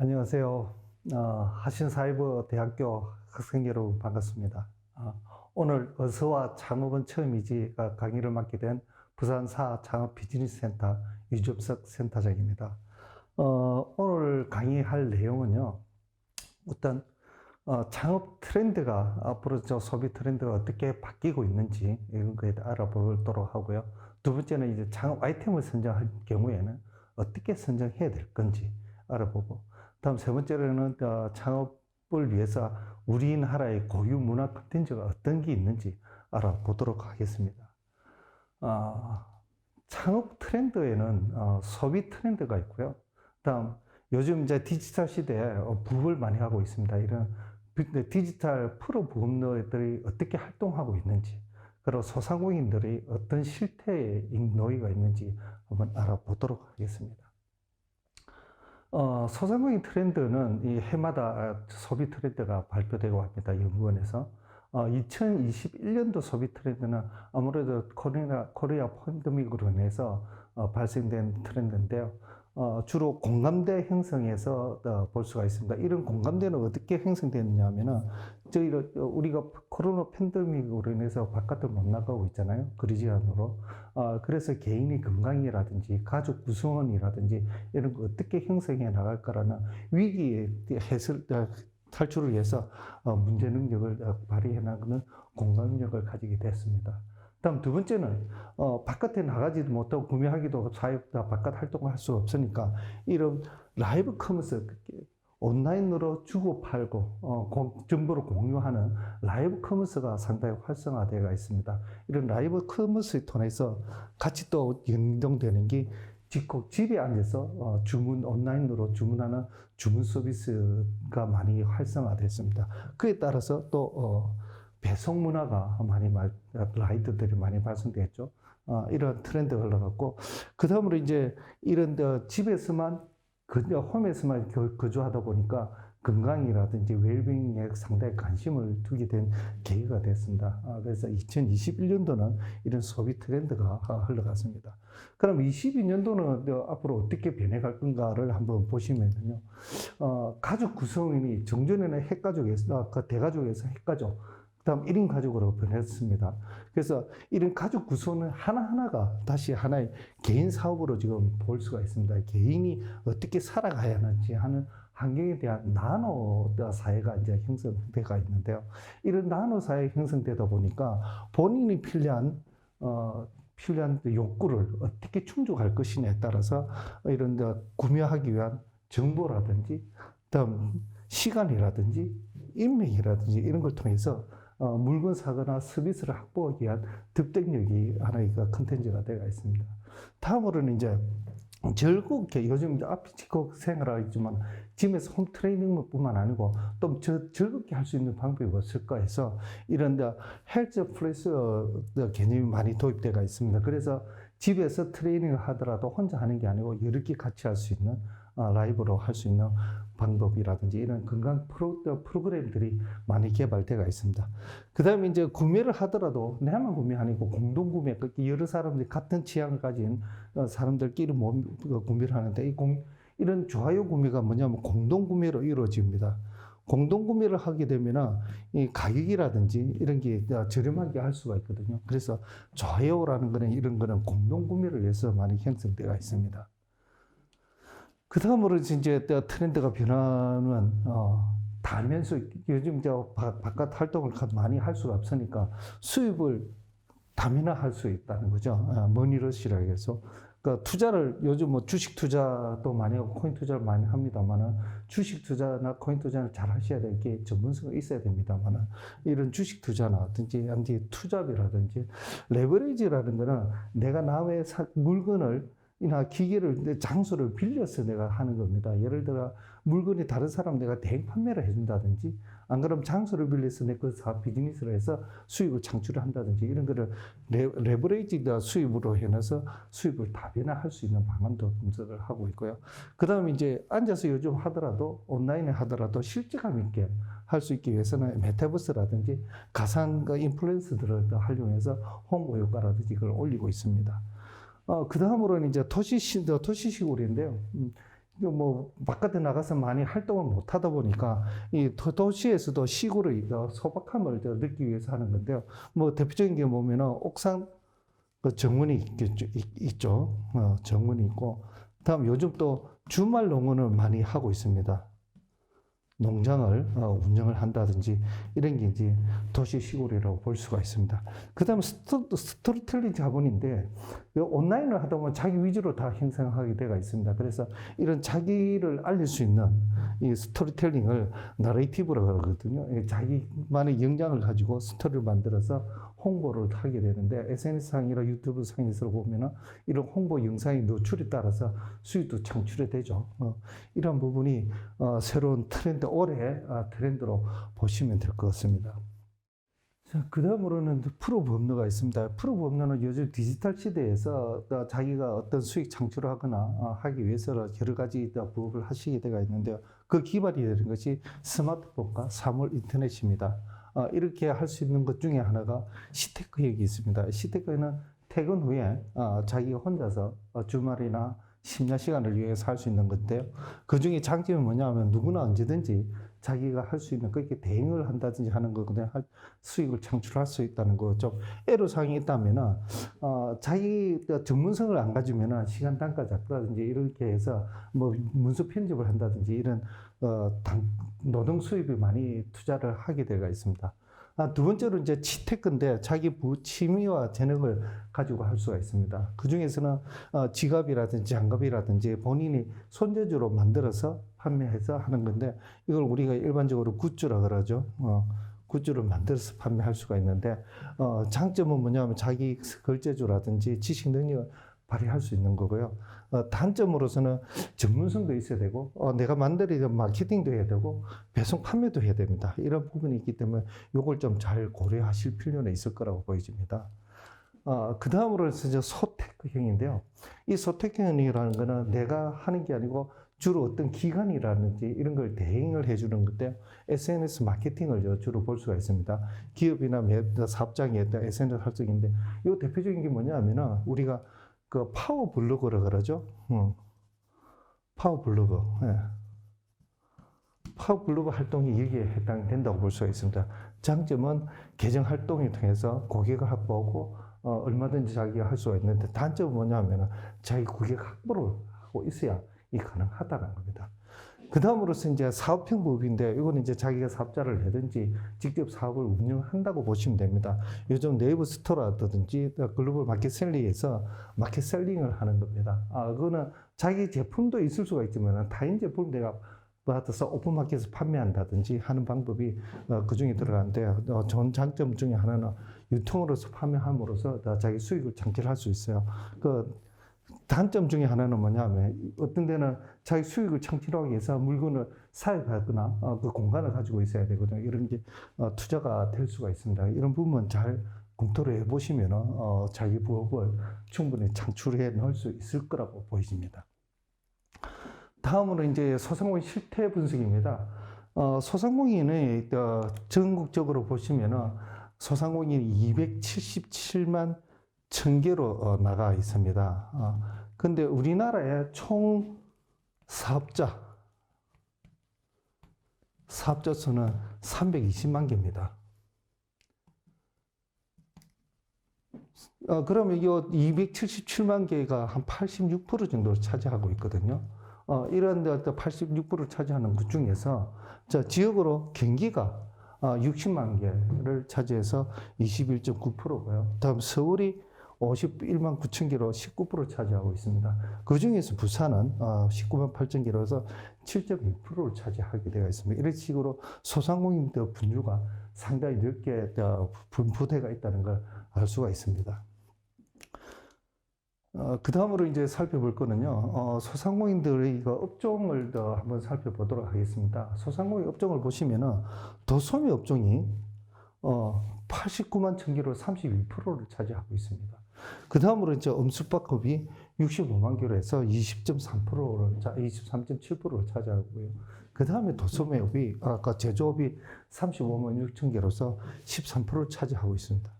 안녕하세요. 하신사이버대학교 학생 여러분 반갑습니다. 오늘 어서와 창업은 처음이지가 강의를 맡게 된 부산사 창업비즈니스센터 유접석 센터장입니다. 오늘 강의할 내용은요, 어떤 창업 트렌드가 앞으로 소비 트렌드가 어떻게 바뀌고 있는지 이런 거에 대해 알아보도록 하고요. 두 번째는 이제 창업 아이템을 선정할 경우에는 어떻게 선정해야 될 건지 알아보고, 다음 세 번째로는 창업을 위해서 우리나라의 고유 문화 콘텐츠가 어떤 게 있는지 알아보도록 하겠습니다. 창업 트렌드에는 소비 트렌드가 있고요. 다음 요즘 이제 디지털 시대에 부업을 많이 하고 있습니다. 이런 디지털 프로 부업러들이 어떻게 활동하고 있는지, 그리고 소상공인들이 어떤 실태에 놓이가 있는지 한번 알아보도록 하겠습니다. 소상공인 트렌드는 이 해마다 소비 트렌드가 발표되고 합니다. 연구원에서. 2021년도 소비 트렌드는 아무래도 코리아 팬데믹으로 인해서 발생된 트렌드인데요. 주로 공감대 형성에서 볼 수가 있습니다. 이런 공감대는 어떻게 형성되느냐 하면은, 우리가 코로나 팬데믹으로 인해서 바깥을 못 나가고 있잖아요. 그리지안으로. 그래서 개인의 건강이라든지 가족 구성원이라든지 이런 거 어떻게 형성해 나갈까라는 위기의 탈출을 위해서 문제 능력을 발휘해 나가는 공감력을 가지게 됐습니다. 다음 두 번째는 바깥에 나가지도 못하고 구매하기도 바깥 활동을 할 수 없으니까 이런 라이브 커머스, 온라인으로 주고 팔고 정보를 공유하는 라이브 커머스가 상당히 활성화되어 있습니다. 이런 라이브 커머스를 통해서 같이 또 연동되는 게 집에 앉아서 온라인으로 주문하는 주문 서비스가 많이 활성화됐습니다. 그에 따라서 또 배송 문화가 라이드들이 많이 발생됐죠. 이런 트렌드가 흘러갔고, 그 다음으로 이제 이런 집에서만, 홈에서만 거주하다 보니까 건강이라든지 웰빙에 상당히 관심을 두게 된 계기가 됐습니다. 그래서 2021년도는 이런 소비 트렌드가 흘러갔습니다. 그럼 22년도는 앞으로 어떻게 변해갈 건가를 한번 보시면요. 가족 구성원이 정전에는 핵가족에서, 대가족에서 핵가족, 그다음 1인 가족으로 변했습니다. 그래서 이런 가족 구성은 하나하나가 다시 하나의 개인 사업으로 지금 볼 수가 있습니다. 개인이 어떻게 살아가야 하는지 하는 환경에 대한 나노 사회가 이제 형성되어 있는데요. 이런 나노 사회 형성되다 보니까 본인이 필요한 욕구를 어떻게 충족할 것이냐에 따라서 이런 구매하기 위한 정보라든지, 다음 시간이라든지, 인맥이라든지 이런 걸 통해서 물건 사거나 서비스를 확보하기 위한 득템력이 하나의 컨텐츠가 되어 있습니다. 다음으로는 이제 즐겁게, 요즘 아피치코 생활하지만 집에서 홈 트레이닝뿐만 아니고 또 즐겁게 할 수 있는 방법이 없을까 해서 이런 헬스 플러스 개념이 많이 도입되어 있습니다. 그래서 집에서 트레이닝을 하더라도 혼자 하는 게 아니고 여러 개 같이 할 수 있는, 라이브로 할 수 있는 방법이라든지 이런 건강 프로그램들이 많이 개발되어 있습니다. 그 다음에 이제 구매를 하더라도 내만 구매 아니고 공동 구매, 여러 사람들이 같은 취향을 가진 사람들끼리 구매를 하는데, 이런 좋아요 구매가 뭐냐면 공동 구매로 이루어집니다. 공동 구매를 하게 되면 이 가격이라든지 이런 게 저렴하게 할 수가 있거든요. 그래서 좋아요라는 거는, 이런 거는 공동 구매를 위해서 많이 형성되어 있습니다. 그 다음으로 이제 트렌드가 변하는, 달면서 요즘 바깥 활동을 많이 할 수가 없으니까 수입을 다민화할 수 있다는 거죠. 머니러시라고 해서. 그러니까 투자를 요즘 주식 투자도 많이 하고 코인 투자를 많이 합니다만은, 주식 투자나 코인 투자를 잘 하셔야 될 게 전문성이 있어야 됩니다만은, 이런 주식 투자라든지 투자비라든지 레버리지라는 거는 내가 남의 물건을 이나 기계를, 장소를 빌려서 내가 하는 겁니다. 예를 들어 물건이 다른 사람 내가 대행 판매를 해준다든지, 안 그러면 장소를 빌려서 내 그 사업 비즈니스를 해서 수익을 창출을 한다든지, 이런 거를 레버리지 수입으로 해놔서 수입을 다변화할 수 있는 방안도 검색을 하고 있고요. 그 다음에 이제 앉아서 요즘 하더라도, 온라인에 하더라도 실질감 있게 할 수 있기 위해서는 메타버스라든지 가상 인플루언서들을 활용해서 홍보 효과라든지 이걸 올리고 있습니다. 그 다음으로는 이제 도시시골인데요. 뭐 바깥에 나가서 많이 활동을 못 하다 보니까 이 도시에서도 시골의 소박함을 느끼기 위해서 하는 건데요. 뭐 대표적인 게 보면은 옥상 그 정문이 있죠. 정문이 있고, 다음 요즘 또 주말 농원을 많이 하고 있습니다. 농장을 운영을 한다든지 이런 게 이제 도시 시골이라고 볼 수가 있습니다. 그 다음에 스토리텔링 자본인데 온라인을 하다 보면 자기 위주로 다 형성하게 되어 있습니다. 그래서 이런 자기를 알릴 수 있는 이 스토리텔링을 나레이티브라고 하거든요. 자기만의 역량을 가지고 스토리를 만들어서 홍보를 하게 되는데 SNS상이나 유튜브 상에서 보면은 이런 홍보 영상이 노출에 따라서 수익도 창출이 되죠. 이런 부분이 새로운 트렌드, 올해 트렌드로 보시면 될 것 같습니다. 자, 그 다음으로는 프로브 업무가 있습니다. 프로브 업무는 요즘 디지털 시대에서 자기가 어떤 수익 창출을 하거나 하기 위해서 여러 가지 부업을 하시게 되어 있는데요. 그 기반이 되는 것이 스마트폰과 사물 인터넷입니다. 이렇게 할 수 있는 것 중에 하나가 시테크역이 있습니다. 시테크는 퇴근 후에 자기가 혼자서 주말이나 심야 시간을 위해서 할 수 있는 건데요. 그 중에 장점이 뭐냐면 누구나 언제든지 자기가 할 수 있는 그렇게 대행을 한다든지 하는 거 그냥 수익을 창출할 수 있다는 거. 좀 애로사항이 있다면은 자기 전문성을 안 가지면은 시간 단가 잡다든지 이렇게 해서 뭐 문서 편집을 한다든지 이런 노동 수입이 많이 투자를 하게 되어 있습니다. 두 번째로 이제 치테크인데 자기 취미와 재능을 가지고 할 수가 있습니다. 그 중에서는 지갑이라든지 장갑이라든지 본인이 손재주로 만들어서 판매해서 하는 건데 이걸 우리가 일반적으로 굿즈라 그러죠. 굿즈를 만들어서 판매할 수가 있는데 장점은 뭐냐면 자기 글재주라든지 지식 능력을 발휘할 수 있는 거고요. 단점으로서는 전문성도 있어야 되고 내가 만들어야 마케팅도 해야 되고 배송 판매도 해야 됩니다. 이런 부분이 있기 때문에 이걸 좀 잘 고려하실 필요는 있을 거라고 보여집니다. 그 다음으로 이제 소테크형인데요. 이 소테크형이라는 거는 내가 하는 게 아니고 주로 어떤 기관이라든지 이런 걸 대행을 해주는 건데 SNS 마케팅을 주로 볼 수가 있습니다. 기업이나 사업장에 SNS 활동인데 이 대표적인 게 뭐냐면은 우리가 그 파워 블로그라 그러죠. 파워 블로그. 예. 파워 블로그 활동이 여기에 해당된다고 볼 수가 있습니다. 장점은 계정 활동을 통해서 고객을 확보하고 얼마든지 자기가 할 수가 있는데 단점은 뭐냐면 자기 고객 확보를 하고 있어야 이 가능하다는 겁니다. 그 다음으로서 이제 사업형 부분인데 이거는 이제 자기가 사업자를 내든지 직접 사업을 운영한다고 보시면 됩니다. 요즘 네이버 스토어라든지 글로벌 마켓셀링에서 마켓셀링을 하는 겁니다. 그거는 자기 제품도 있을 수가 있지만 타인 제품 내가 받아서 오픈마켓에서 판매한다든지 하는 방법이 그 중에 들어가는데 좋은 장점 중에 하나는 유통으로서 판매함으로써 자기 수익을 창출할 수 있어요. 그 단점 중에 하나는 뭐냐면 어떤 데는 자기 수익을 창출하기 위해서 물건을 사입하거나 그 공간을 가지고 있어야 되거든요. 이런 게 투자가 될 수가 있습니다. 이런 부분 잘 검토를 해보시면 자기 부업을 충분히 창출해 넣을 수 있을 거라고 보여집니다. 다음으로 이제 소상공인 실태 분석입니다. 소상공인의 전국적으로 보시면은 소상공인이 277만 1000개로 나가 있습니다. 근데 우리나라의 총 사업자 수는 320만 개입니다. 그러면 이 277만 개가 한 86% 정도를 차지하고 있거든요. 이런 86%를 차지하는 그 중에서 지역으로 경기가 60만 개를 차지해서 21.9%고요. 다음 서울이 51만 9천 개로 19% 차지하고 있습니다. 그 중에서 부산은 19만 8천 개로서 7.2%를 차지하게 되어 있습니다. 이런 식으로 소상공인들 분류가 상당히 넓게 분포되어 있다는 걸 알 수가 있습니다. 그 다음으로 이제 살펴볼 거는요, 소상공인들의 업종을 더 한번 살펴보도록 하겠습니다. 소상공인 업종을 보시면은 도소매 업종이 89만 1000개로 32%를 차지하고 있습니다. 그 다음으로 이제 음식밥업이 65만 개로 해서 23.7%를 차지하고요. 그 다음에 도소매업이, 아까 제조업이 35만 6천 개로서 13%를 차지하고 있습니다.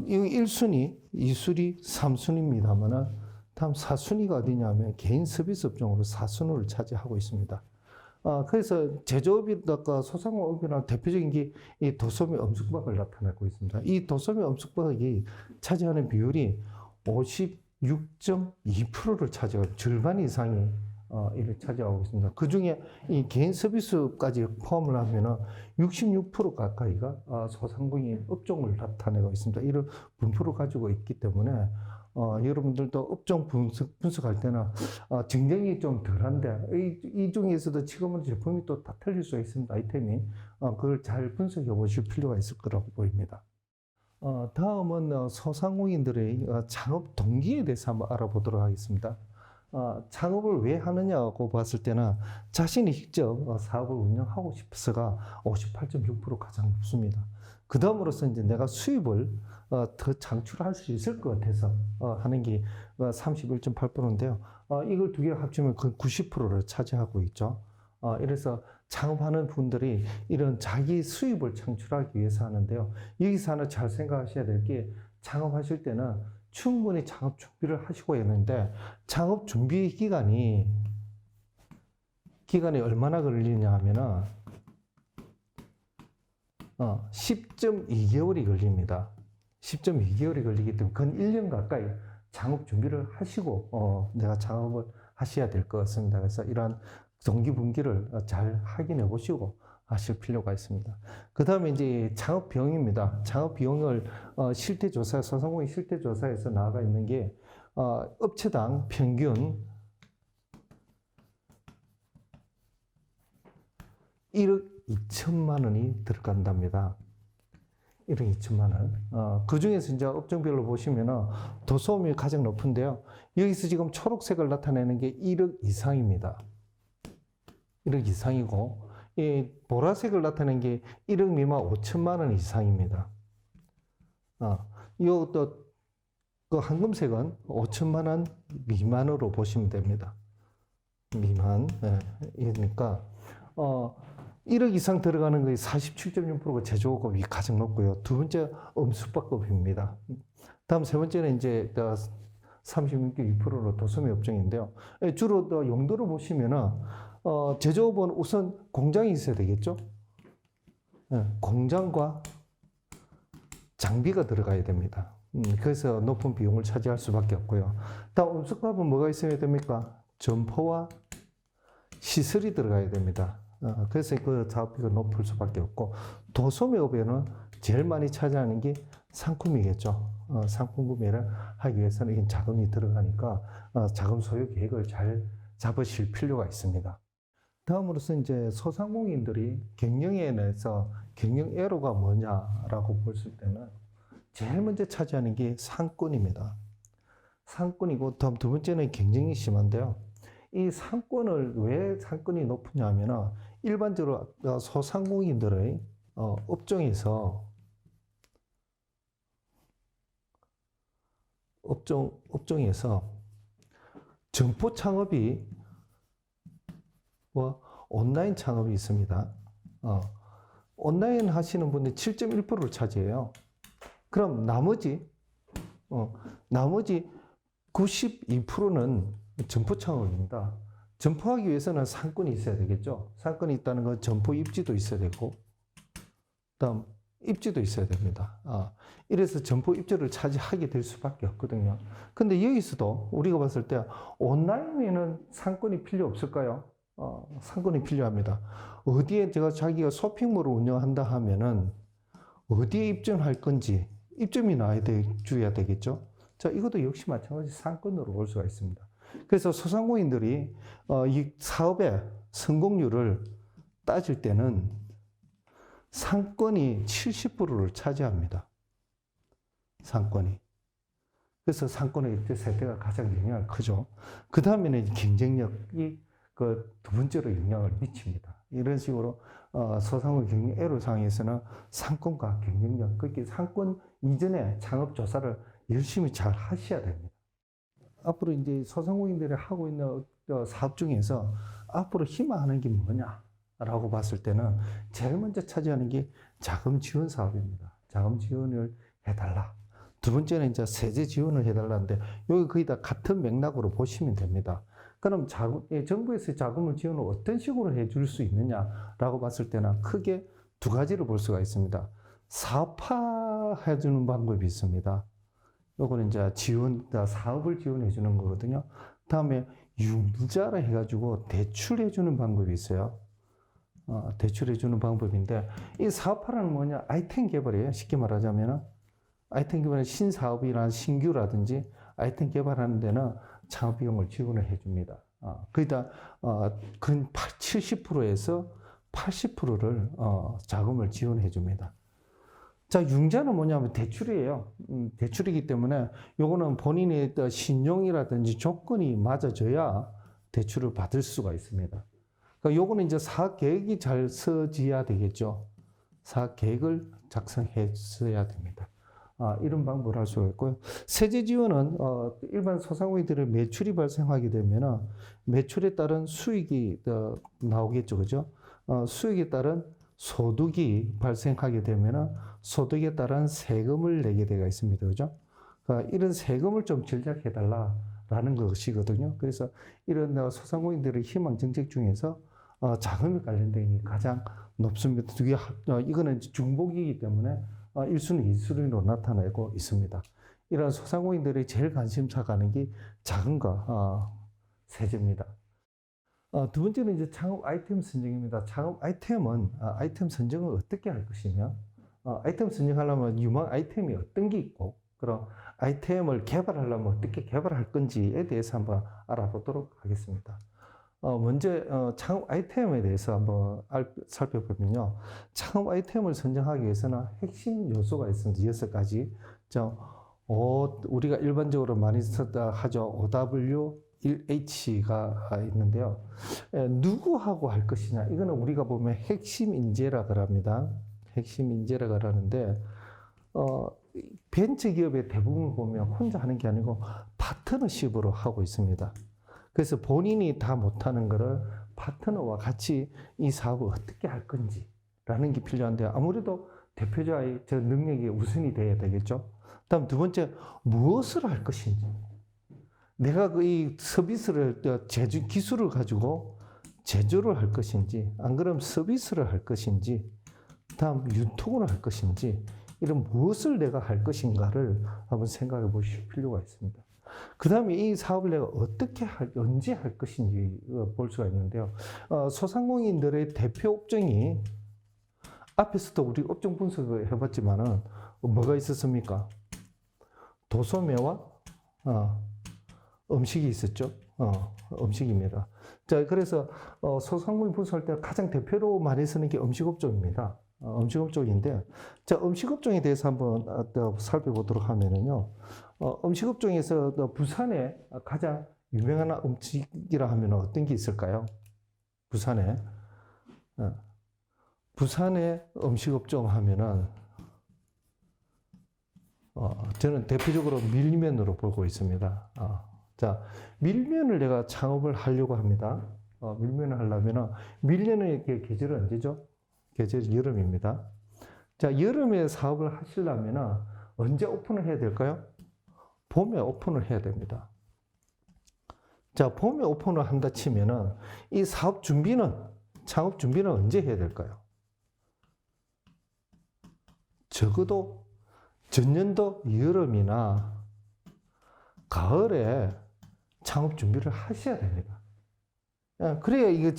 이 1순위, 2순위, 3순위입니다만은 다음 4순위가 어디냐면 개인 서비스 업종으로 4순위를 차지하고 있습니다. 그래서 제조업이나 소상공업이나 대표적인 게 이 도소매 엄숙박을 나타내고 있습니다. 이 도소매 엄숙박이 차지하는 비율이 56.2%를 차지하고 절반 이상이 이를 차지하고 있습니다. 그 중에 이 개인 서비스까지 포함을 하면은 66% 가까이가 소상공인 업종을 나타내고 있습니다. 이런 분포를 가지고 있기 때문에 여러분들도 업종 분석할 때는 경쟁이 좀 덜한데 이 중에서도 지금은 제품이 또 다 틀릴 수 있습니다. 아이템이 그걸 잘 분석해 보실 필요가 있을 거라고 보입니다. 다음은 소상공인들의 창업 동기에 대해서 한번 알아보도록 하겠습니다. 창업을 왜 하느냐고 봤을 때는 자신이 직접 사업을 운영하고 싶어서가 58.6% 가장 높습니다. 그 다음으로서 이제 내가 수입을 더 창출할 수 있을 것 같아서 하는 게 31.8%인데요. 이걸 두 개 합치면 거의 90%를 차지하고 있죠. 이래서 창업하는 분들이 이런 자기 수입을 창출하기 위해서 하는데요. 여기서 하나 잘 생각하셔야 될 게 창업하실 때는 충분히 창업 준비를 하시고 있는데 창업 준비 기간이 얼마나 걸리냐 하면은 10.2개월이 걸립니다. 10.2개월이 걸리기 때문에 근 1년 가까이 창업 준비를 하시고 내가 창업을 하셔야 될 것 같습니다. 그래서 이러한 동기분기를 잘 확인해 보시고 하실 필요가 있습니다. 그 다음에 이제 창업 비용입니다. 창업 비용을 실태조사, 소상공인 실태조사에서 나와 있는 게 업체당 평균 1억 2천만 원이 들어간답니다. 1억 2천만 원. 그 중에서 이제 업종별로 보시면은 도소음이 가장 높은데요. 여기서 지금 초록색을 나타내는 게 1억 이상입니다. 1억 이상이고, 이 보라색을 나타낸 게 1억 미만 5천만 원 이상입니다. 이것도 그 황금색은 5천만 원 미만으로 보시면 됩니다. 미만. 그러니까 1억 이상 들어가는 거에 47.6%가 제조업이 가장 높고요. 두 번째 엄숙박업입니다. 다음 세 번째는 이제 36.2%로 도소매 업종인데요. 주로 용도를 보시면은 제조업은 우선 공장이 있어야 되겠죠. 공장과 장비가 들어가야 됩니다. 그래서 높은 비용을 차지할 수밖에 없고요. 다음 엄숙박업은 뭐가 있어야 됩니까? 점포와 시설이 들어가야 됩니다. 그래서 그 작업비가 높을 수밖에 없고, 도소매업에는 제일 많이 차지하는 게 상품이겠죠. 상품 구매를 하기 위해서는 이게 자금이 들어가니까 자금 소유 계획을 잘 잡으실 필요가 있습니다. 다음으로서 이제 소상공인들이 경영에 대해서 경영 애로가 뭐냐라고 봤을 때는 제일 먼저 차지하는 게 상권입니다. 상권이고, 다음 두 번째는 경쟁이 심한데요. 이 상권을 왜 상권이 높으냐 하면은 일반적으로 소상공인들의 업종에서 점포 창업이 온라인 창업이 있습니다. 온라인 하시는 분들이 7.1%를 차지해요. 그럼 나머지 92%는 점포 창업입니다. 점포하기 위해서는 상권이 있어야 되겠죠. 상권이 있다는 건 점포 입지도 있어야 되고, 다음 입지도 있어야 됩니다. 이래서 점포 입지를 차지하게 될 수밖에 없거든요. 근데 여기서도 우리가 봤을 때 온라인에는 상권이 필요 없을까요? 상권이 필요합니다. 어디에 자기가 쇼핑몰을 운영한다 하면은 어디에 입점할 건지 입점이 줘야 되겠죠. 자, 이것도 역시 마찬가지 상권으로 볼 수가 있습니다. 그래서 소상공인들이 이 사업의 성공률을 따질 때는 상권이 70%를 차지합니다. 상권이. 그래서 상권의 입지 세대가 가장 영향을 크죠. 그 다음에는 경쟁력이 그 두 번째로 영향을 미칩니다. 이런 식으로 소상공인 경영 애로사항에서는 상권과 경쟁력, 그렇게 상권 이전에 창업 조사를 열심히 잘 하셔야 됩니다. 앞으로 이제 소상공인들이 하고 있는 사업 중에서 앞으로 희망하는 게 뭐냐라고 봤을 때는 제일 먼저 차지하는 게 자금 지원 사업입니다. 자금 지원을 해달라. 두 번째는 이제 세제 지원을 해달라는데 여기 거의 다 같은 맥락으로 보시면 됩니다. 그럼 정부에서 자금을 지원을 어떤 식으로 해줄 수 있느냐라고 봤을 때는 크게 두 가지를 볼 수가 있습니다. 사업화해주는 방법이 있습니다. 요거는 이제 사업을 지원해주는 거거든요. 다음에 융자라 해가지고 대출해주는 방법이 있어요. 대출해주는 방법인데 이 사업화라는 뭐냐? 아이템 개발이에요. 쉽게 말하자면은 아이템 개발은 신사업이나 신규라든지 아이템 개발하는 데는 창업 비용을 지원을 해줍니다. 그러니까 근 70%에서 80%를 자금을 지원해 줍니다. 자, 융자는 뭐냐면 대출이에요. 대출이기 때문에 요거는 본인의 신용이라든지 조건이 맞아져야 대출을 받을 수가 있습니다. 그러니까 요거는 이제 사업 계획이 잘 서지야 되겠죠. 사업 계획을 작성했어야 됩니다. 이런 방법을 할 수가 있고요. 세제 지원은 일반 소상공인들의 매출이 발생하게 되면 매출에 따른 수익이 나오겠죠, 그죠? 수익에 따른 소득이 발생하게 되면 소득에 따른 세금을 내게 되어 있습니다, 그죠? 그러니까 이런 세금을 좀 절약해달라라는 것이거든요. 그래서 이런 소상공인들의 희망 정책 중에서 자금에 관련된 게 가장 높습니다. 이거는 중복이기 때문에 1순위, 2순위로 나타나고 있습니다. 이런 소상공인들이 제일 관심사 가는 게 자금과 세제입니다. 두 번째는 이제 창업 아이템 선정입니다. 창업 아이템은 아이템 선정을 어떻게 할 것이며 아이템 선정하려면 유망 아이템이 어떤 게 있고 그럼 아이템을 개발하려면 어떻게 개발할 건지에 대해서 한번 알아보도록 하겠습니다. 먼저 창업 아이템에 대해서 한번 살펴보면요. 창업 아이템을 선정하기 위해서는 핵심 요소가 있습니다. 6가지. 우리가 일반적으로 많이 하죠. OW1H가 있는데요. 누구하고 할 것이냐. 이거는 우리가 보면 핵심 인재라고 합니다. 핵심 인재라고 하는데 벤처기업의 대부분을 보면 혼자 하는 게 아니고 파트너십으로 하고 있습니다. 그래서 본인이 다 못하는 거를 파트너와 같이 이 사업을 어떻게 할 건지라는 게 필요한데 아무래도 대표자의 저 능력이 우선이 돼야 되겠죠. 다음 두 번째, 무엇을 할 것인지. 내가 이 서비스를, 기술을 가지고 제조를 할 것인지, 안 그러면 서비스를 할 것인지, 다음 유통을 할 것인지, 이런 무엇을 내가 할 것인가를 한번 생각해 보실 필요가 있습니다. 그 다음에 이 사업을 내가 언제 할 것인지 볼 수가 있는데요. 소상공인들의 대표 업종이 앞에서도 우리 업종 분석을 해봤지만은 뭐가 있었습니까? 도소매와 음식이 있었죠. 음식입니다. 자, 그래서 소상공인 분석할 때 가장 대표로 많이 쓰는 게 음식업종입니다. 음식업종인데, 자, 음식업종에 대해서 한번 살펴보도록 하면은요. 음식업종에서 부산에 가장 유명한 음식이라 하면 어떤 게 있을까요? 부산의 음식업종 하면은 저는 대표적으로 밀면으로 보고 있습니다. 자, 밀면을 내가 창업을 하려고 합니다. 밀면을 하려면은 밀면의 계절은 언제죠? 계절이 여름입니다. 자, 여름에 사업을 하시려면은 언제 오픈을 해야 될까요? 봄에 오픈을 해야 됩니다. 자, 봄에 오픈을 한다 치면은 이 사업 준비는, 창업 준비는 언제 해야 될까요? 적어도 전년도 여름이나 가을에 창업 준비를 하셔야 됩니다. 그래야 이게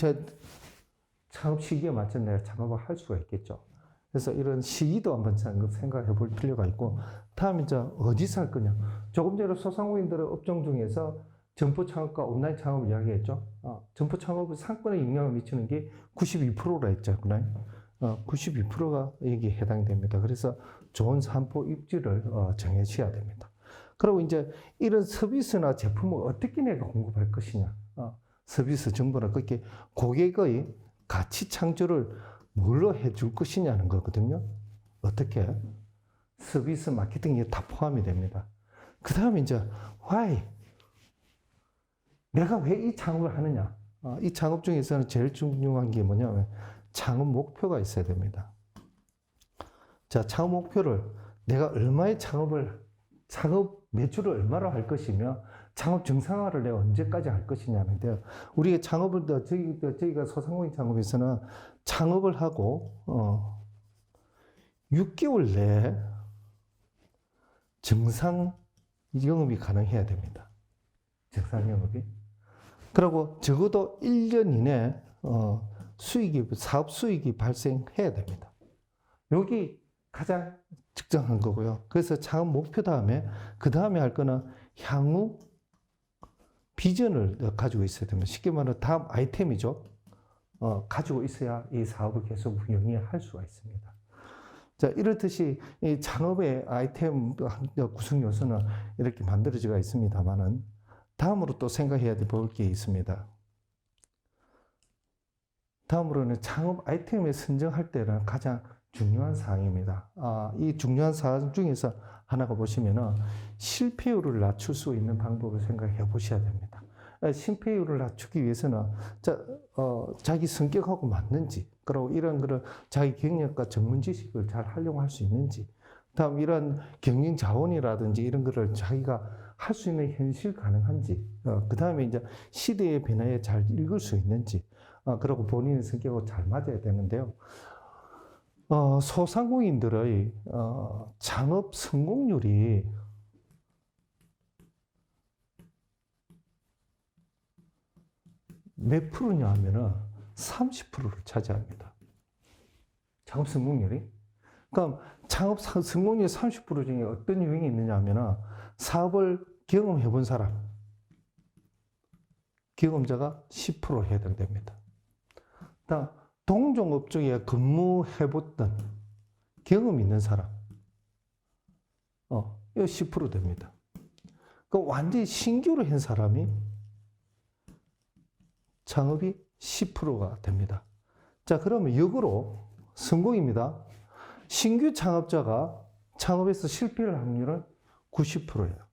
창업 시기에 맞춰 내가 창업을 할 수가 있겠죠. 그래서 이런 시기도 한번 생각해 볼 필요가 있고, 다음에 어디서 할 거냐. 조금 전에 소상공인들의 업종 중에서 점포 창업과 온라인 창업을 이야기했죠. 점포 창업의 상권에 영향을 미치는 게 92%라 했잖아요. 92%가 여기에 해당이 됩니다. 그래서 좋은 산포 입지를 정해셔야 됩니다. 그리고 이제 이런 서비스나 제품을 어떻게 내가 공급할 것이냐. 서비스 정보나 그렇게 고객의 가치 창조를 뭘로 해줄 것이냐는 거거든요. 어떻게? 서비스 마케팅이 다 포함이 됩니다. 그 다음에 이제 why? 내가 왜 이 창업을 하느냐? 이 창업 중에서는 제일 중요한 게 뭐냐면 창업 목표가 있어야 됩니다. 자, 창업 목표를 내가 얼마의 창업을 창업 매출을 얼마나 할 것이며 창업 정상화를 내가 언제까지 할 것이냐는데요. 우리가 창업을 저희가 소상공인 창업에서는 창업을 하고 6개월 내에 정상 영업이 가능해야 됩니다. 정상 영업이. 그리고 적어도 1년 이내 사업 수익이 발생해야 됩니다. 여기 가장 측정한 거고요. 그래서 창업 목표 다음에 그 다음에 할 거는 향후 비전을 가지고 있어야 됩니다. 쉽게 말하면 다음 아이템이죠. 가지고 있어야 이 사업을 계속 운영할 수가 있습니다. 자, 이렇듯이 이 창업의 아이템 구성 요소는 이렇게 만들어지가 있습니다만은 다음으로 또 생각해야 될 게 있습니다. 다음으로는 창업 아이템을 선정할 때는 가장 중요한 사항입니다. 이 중요한 사항 중에서 하나가 보시면은 실패율을 낮출 수 있는 방법을 생각해 보셔야 됩니다. 실패율을 낮추기 위해서는 자기 성격하고 맞는지, 그리고 이런 거를 자기 경력과 전문 지식을 잘 활용할 수 있는지, 다음 이런 경영 자원이라든지 이런 거를 자기가 할 수 있는 현실 가능한지, 그 다음에 이제 시대의 변화에 잘 읽을 수 있는지, 그리고 본인의 성격하고 잘 맞아야 되는데요. 소상공인들의 창업 성공률이 몇 프로냐 하면은 30%를 차지합니다. 창업 성공률이. 그럼 창업 성공률 30% 중에 어떤 요인이 있느냐 하면은 사업을 경험해 본 사람, 경험자가 10% 해당됩니다. 다음 동종업종에 근무해봤던 경험 있는 사람, 이거 10% 됩니다. 그 완전히 신규로 한 사람이 창업이 10%가 됩니다. 자, 그러면 역으로 성공입니다. 신규 창업자가 창업에서 실패할 확률은 90%예요.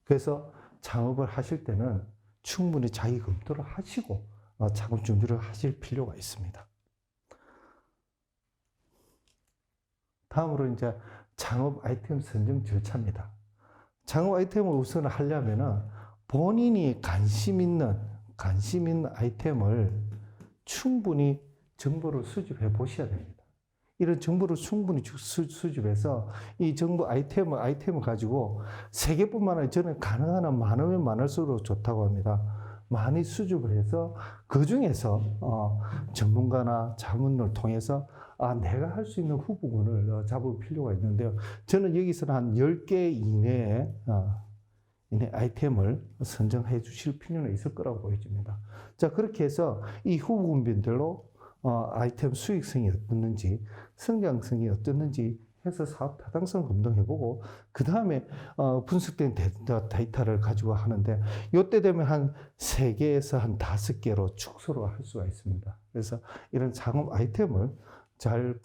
그래서 창업을 하실 때는 충분히 자기 검토를 하시고 창업 준비를 하실 필요가 있습니다. 다음으로 이제 창업 아이템 선정 절차입니다. 창업 아이템을 우선 하려면은 본인이 관심 있는 아이템을 충분히 정보를 수집해 보셔야 됩니다. 이런 정보를 충분히 수집해서 이 정보 아이템을 가지고 세 개뿐만 아니라 저는 가능한 한 많으면 많을수록 좋다고 합니다. 많이 수집을 해서 그 중에서 전문가나 자문을 통해서 내가 할 수 있는 후보군을 잡을 필요가 있는데요. 저는 여기서는 한 10개 이내에 아이템을 선정해 주실 필요는 있을 거라고 보여집니다. 자, 그렇게 해서 이 후보군별로 아이템 수익성이 어떻는지, 성장성이 어떻는지 해서 사업 타당성을 검증해보고 그 다음에 분석된 데이터를 가지고 하는데 이때 되면 한 3개에서 한 5개로 축소를 할 수가 있습니다. 그래서 이런 창업 아이템을 잘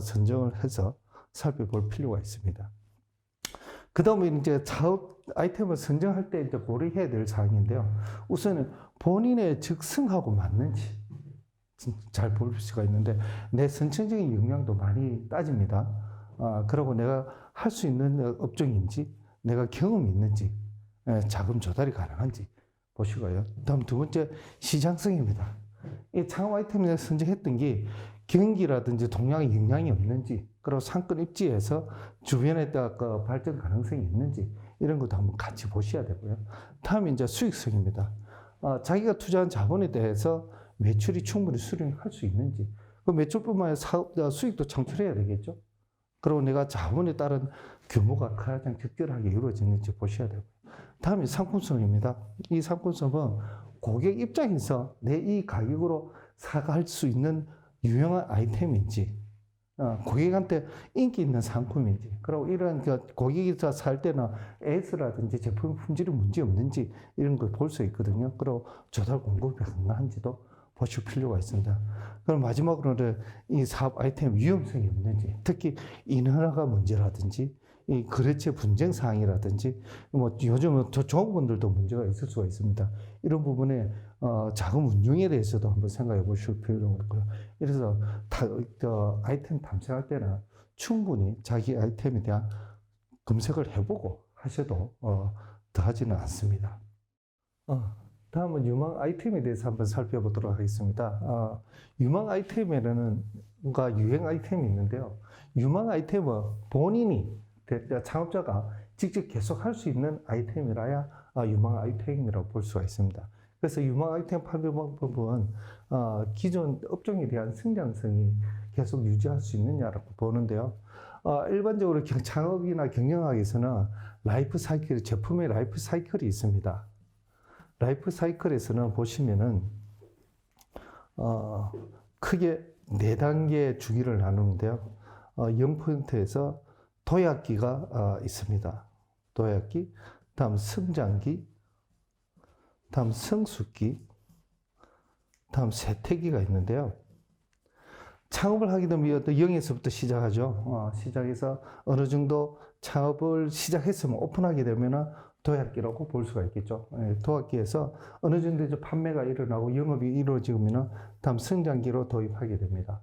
선정을 해서 살펴볼 필요가 있습니다. 그 다음에 이제 창업 아이템을 선정할 때 이제 고려해야 될 사항인데요. 우선은 본인의 적성하고 맞는지 잘 볼 수가 있는데 내 선천적인 역량도 많이 따집니다. 그리고 내가 할 수 있는 업종인지, 내가 경험이 있는지, 자금 조달이 가능한지 보시고요. 다음 두 번째 시장성입니다. 이 창업 아이템을 선정했던 게 경기라든지 동향의 영향이 없는지, 그리고 상권 입지에서 주변에 발전 가능성이 있는지 이런 것도 한번 같이 보셔야 되고요. 다음에 이제 수익성입니다. 자기가 투자한 자본에 대해서 매출이 충분히 수령할 수 있는지, 그 매출뿐만 아니라 수익도 창출해야 되겠죠. 그리고 내가 자본에 따른 규모가 가장 적절하게 이루어지는지 보셔야 되고요. 다음에 상품성입니다. 이 상품성은 고객 입장에서 내 이 가격으로 사갈 수 있는 유용한 아이템인지, 고객한테 인기 있는 상품인지, 그리고 이런 고객이 살 때는 AS라든지 제품 품질이 문제 없는지 이런 걸 볼 수 있거든요. 그리고 조달 공급이 가능한지도 보실 필요가 있습니다. 그럼 마지막으로는 이 사업 아이템 위험성이 없는지, 특히 인허가 문제라든지 이 거래처 분쟁 사항이라든지 뭐 요즘은 조합원들도 문제가 있을 수가 있습니다. 이런 부분에 자금 운용에 대해서도 한번 생각해 보실 필요가 있고요. 그래서 아이템 탐색할 때는 충분히 자기 아이템에 대한 검색을 해보고 하셔도 더하지는 않습니다. 다음은 유망 아이템에 대해서 한번 살펴보도록 하겠습니다. 유망 아이템에는 뭔가 유행 아이템이 있는데요. 유망 아이템은 본인이 창업자가 직접 계속 할 수 있는 아이템이라야 유망 아이템이라고 볼 수가 있습니다. 그래서 유망 아이템 판별 방법은 기존 업종에 대한 성장성이 계속 유지할 수 있느냐라고 보는데요. 일반적으로 창업이나 경영학에서는 라이프 사이클, 제품의 라이프 사이클이 있습니다. 라이프 사이클에서는 보시면은 크게 4단계 주기를 나누는데요. 0%에서 도약기가 있습니다. 도약기, 다음 성장기, 다음 성숙기, 다음 쇠퇴기가 있는데요. 창업을 하게 되면 0에서부터 시작하죠. 시작해서 어느 정도 창업을 시작했으면 오픈하게 되면 도약기라고 볼 수가 있겠죠. 도약기에서 어느 정도 이제 판매가 일어나고 영업이 이루어지면 다음 성장기로 도입하게 됩니다.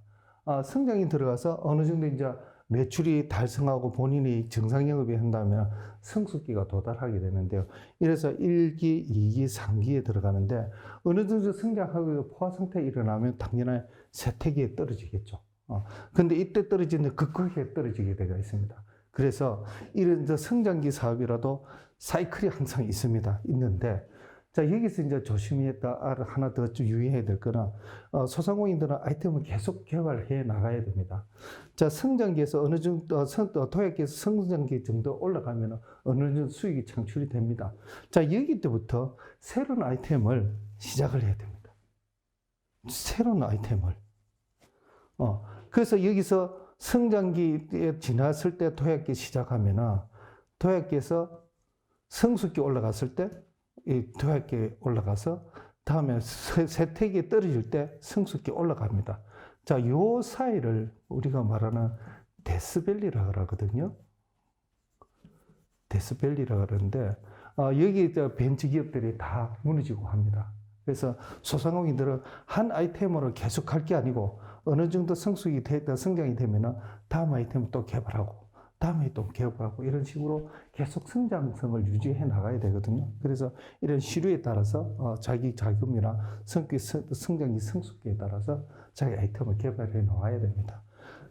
성장이 들어가서 어느 정도 이제 매출이 달성하고 본인이 정상 영업이 한다면 성숙기가 도달하게 되는데요. 이래서 1기, 2기, 3기에 들어가는데 어느 정도 성장하고 포화 상태가 일어나면 당연히 쇠퇴기에 떨어지겠죠. 근데 이때 떨어지는데 급하게 떨어지게 되어 있습니다. 그래서 이런 성장기 사업이라도 사이클이 항상 있는데, 자, 여기서 이제 조심했다, 하나 더 유의해야 될 거는, 소상공인들은 아이템을 계속 개발해 나가야 됩니다. 자, 성장기에서 어느 정도, 도약기에서 성장기 정도 올라가면 어느 정도 수익이 창출이 됩니다. 자, 여기 때부터 새로운 아이템을 시작을 해야 됩니다. 새로운 아이템을. 그래서 여기서 성장기에 지났을 때 도약기 시작하면은, 도약기에서 성숙기 올라갔을 때, 이 도약기에 올라가서, 다음에 쇠퇴기에 떨어질 때 성숙기 올라갑니다. 자, 요 사이를 우리가 말하는 데스밸리라 그러거든요. 데스밸리라 그러는데, 여기 벤처 기업들이 다 무너지고 합니다. 그래서 소상공인들은 한 아이템으로 계속 할 게 아니고, 어느 정도 성숙이 성장이 되면 다음 아이템을 또 개발하고, 다음에 또 개발하고, 이런 식으로 계속 성장성을 유지해 나가야 되거든요. 그래서 이런 시류에 따라서 자기 자금이나 성장기, 성숙기에 따라서 자기 아이템을 개발해 나가야 됩니다.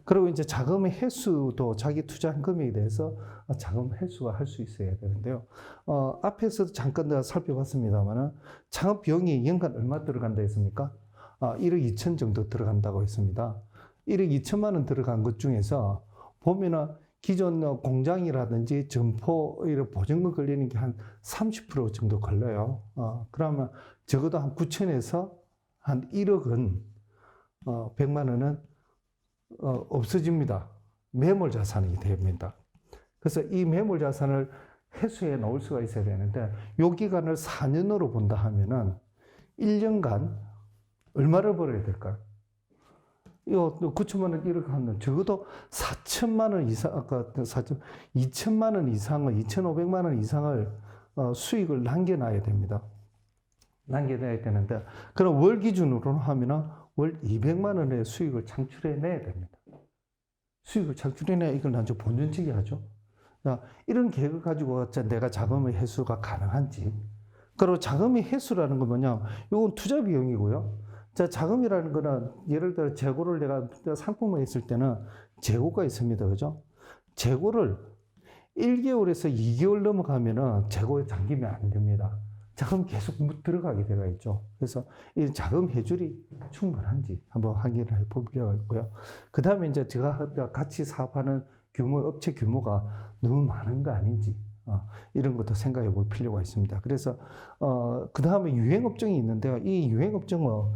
그리고 이제 자금의 횟수도 자기 투자한 금액에 대해서 자금 횟수가 할 수 있어야 되는데요. 앞에서도 잠깐 내가 살펴봤습니다만은 창업 비용이 연간 얼마 들어간다 했습니까? 1억 2천 정도 들어간다고 했습니다. 1억 2천만 원 들어간 것 중에서 보면은 기존 공장이라든지 점포 보증금 걸리는 게 한 30% 정도 걸려요. 그러면 적어도 한 9천에서 한 1억은 100만 원은 없어집니다. 매몰 자산이 됩니다. 그래서 이 매몰 자산을 회수해 놓을 수가 있어야 되는데, 요 기간을 4년으로 본다 하면은 1년간 얼마를 벌어야 될까요? 이거 9천만 원 이렇게 하면 적어도 4천만 원 이상, 아까 2천만 원 이상을, 2,500만 원 이상을 수익을 남겨놔야 됩니다. 남겨놔야 되는데, 그럼 월 기준으로 하면은 월 200만 원의 수익을 창출해내야 됩니다. 수익을 창출해내야 이걸 나중에 본전치기 하죠. 이런 계획을 가지고 내가 자금의 회수가 가능한지. 그리고 자금의 회수라는 건 뭐냐? 이건 투자 비용이고요. 자, 자금이라는 거는 예를 들어 재고를 내가 상품을 했을 때는 재고가 있습니다. 그죠? 재고를 1개월에서 2개월 넘어가면은 재고에 잠기면 안 됩니다. 자금 계속 들어가게 되어 있죠. 그래서 이 자금 회줄이 충분한지 한번 확인을 해볼 필요가 있고요. 그 다음에 이제 제가 같이 사업하는 업체 규모가 너무 많은 거 아닌지, 이런 것도 생각해 볼 필요가 있습니다. 그래서, 그 다음에 유행업종이 있는데요. 이 유행업종은,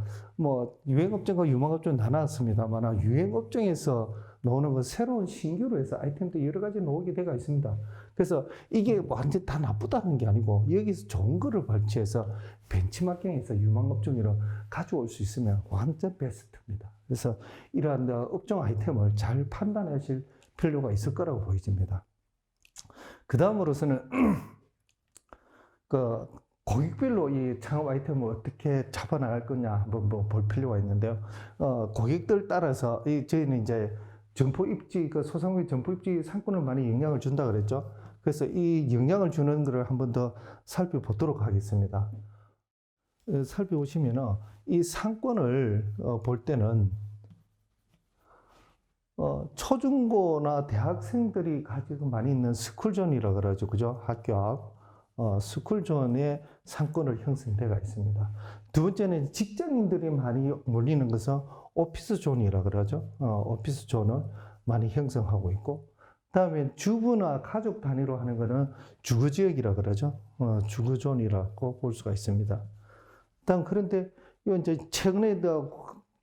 유행업종과 유망업종 나눴습니다만, 유행업종에서 나오는 건 새로운 신규로 해서 아이템도 여러 가지 나오게 되어 있습니다. 그래서 이게 완전 다 나쁘다는 게 아니고, 여기서 좋은 거를 발췌해서 벤치마킹해서 유망업종으로 가져올 수 있으면 완전 베스트입니다. 그래서 이러한 업종 아이템을 잘 판단하실 필요가 있을 거라고 보여집니다. 그 다음으로서는 고객별로 이 창업 아이템을 어떻게 잡아나갈 거냐 한번 볼 필요가 있는데요. 고객들 따라서 저희는 이제 점포 입지, 소상공인 점포 입지 상권을 많이 영향을 준다 그랬죠. 그래서 이 영향을 주는 것을 한번 더 살펴보도록 하겠습니다. 살펴보시면 이 상권을 볼 때는 초중고나 대학생들이 가지고 많이 있는 스쿨존이라고 그러죠. 그죠? 학교 앞 스쿨존의 상권을 형성되어 있습니다. 두 번째는 직장인들이 많이 몰리는 것은 오피스존이라고 그러죠. 오피스존을 많이 형성하고 있고, 다음에 주부나 가족 단위로 하는 것은 주거지역이라고 그러죠. 주거존이라고 볼 수가 있습니다. 다음, 그런데 이건 이제 최근에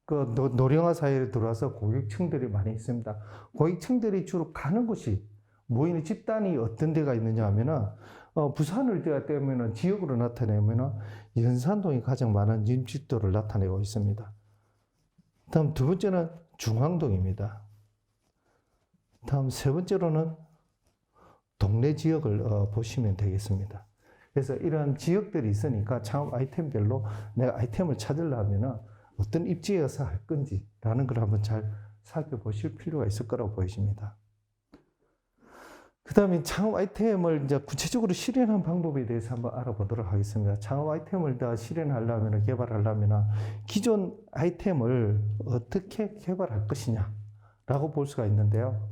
그 노령화 사회에 들어와서 고객층들이 많이 있습니다. 고객층들이 주로 가는 곳이 모이는 집단이 어떤 데가 있느냐 하면은 부산을 때문에 지역으로 나타내면은 연산동이 가장 많은 인집도를 나타내고 있습니다. 다음 두 번째는 중앙동입니다. 다음 세 번째로는 동네 지역을 보시면 되겠습니다. 그래서 이런 지역들이 있으니까 창업 아이템별로 내가 아이템을 찾으려면 어떤 입지에서 할 건지라는 걸 한번 잘 살펴보실 필요가 있을 거라고 보여집니다. 그 다음에 창업 아이템을 이제 구체적으로 실현하는 방법에 대해서 한번 알아보도록 하겠습니다. 창업 아이템을 다 실현하려면, 개발하려면 기존 아이템을 어떻게 개발할 것이냐라고 볼 수가 있는데요.